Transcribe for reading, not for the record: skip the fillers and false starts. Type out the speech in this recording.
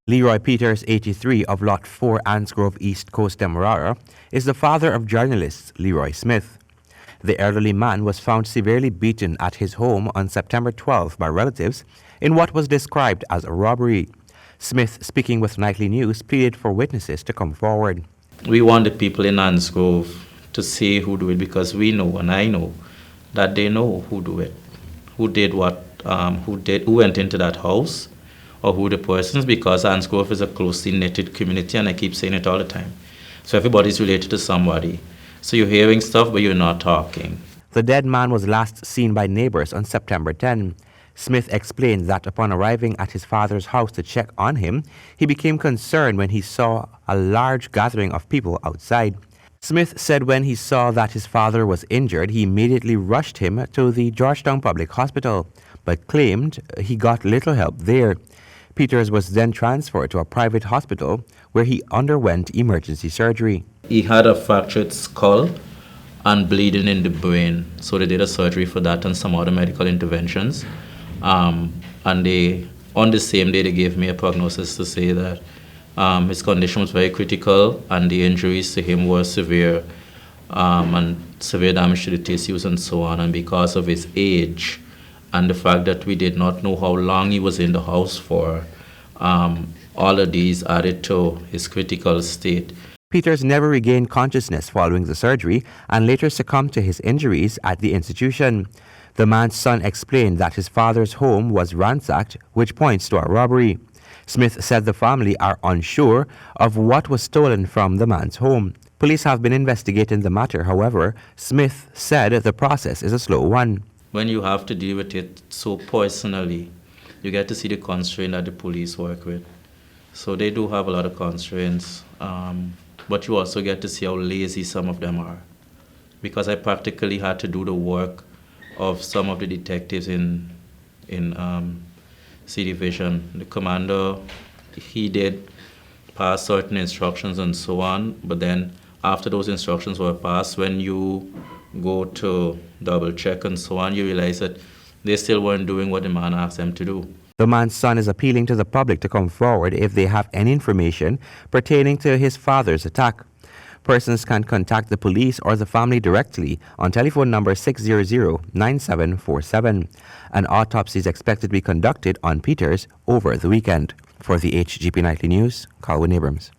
Leroy Peters, 83, of Lot 4, Ansgrove, East Coast, Demerara, is the father of journalist Leroy Smith. The elderly man was found severely beaten at his home on September 12 by relatives in what was described as a robbery. Smith, speaking with Nightly News, pleaded for witnesses to come forward. We want the people in Ansgrove to say who do it, because we know, and I know, that they know who do it, who did what, who went into that house, or who the persons, because Ansgrove is a closely knitted community, and I keep saying it all the time. So everybody's related to somebody. So you're hearing stuff, but you're not talking. The dead man was last seen by neighbors on September 10. Smith explained that upon arriving at his father's house to check on him, he became concerned when he saw a large gathering of people outside. Smith said when he saw that his father was injured, he immediately rushed him to the Georgetown Public Hospital, but claimed he got little help there. Peters was then transferred to a private hospital where he underwent emergency surgery. He had a fractured skull and bleeding in the brain, so they did a surgery for that and some other medical interventions. And on the same day, they gave me a prognosis to say that his condition was very critical and the injuries to him were severe, and severe damage to the tissues and so on. And because of his age and the fact that we did not know how long he was in the house for, all of these added to his critical state. Peters never regained consciousness following the surgery and later succumbed to his injuries at the institution. The man's son explained that his father's home was ransacked, which points to a robbery. Smith said the family are unsure of what was stolen from the man's home. Police have been investigating the matter. However, Smith said the process is a slow one. When you have to deal with it so personally, you get to see the constraint that the police work with. So they do have a lot of constraints, but you also get to see how lazy some of them are. Because I practically had to do the work of some of the detectives in C Division. The commander, he did pass certain instructions and so on, but then after those instructions were passed, when you go to double check and so on, you realize that they still weren't doing what the man asked them to do. The man's son is appealing to the public to come forward if they have any information pertaining to his father's attack. Persons can contact the police or the family directly on telephone number 600-9747. An autopsy is expected to be conducted on Peters over the weekend. For the HGP Nightly News, Colwyn Abrams.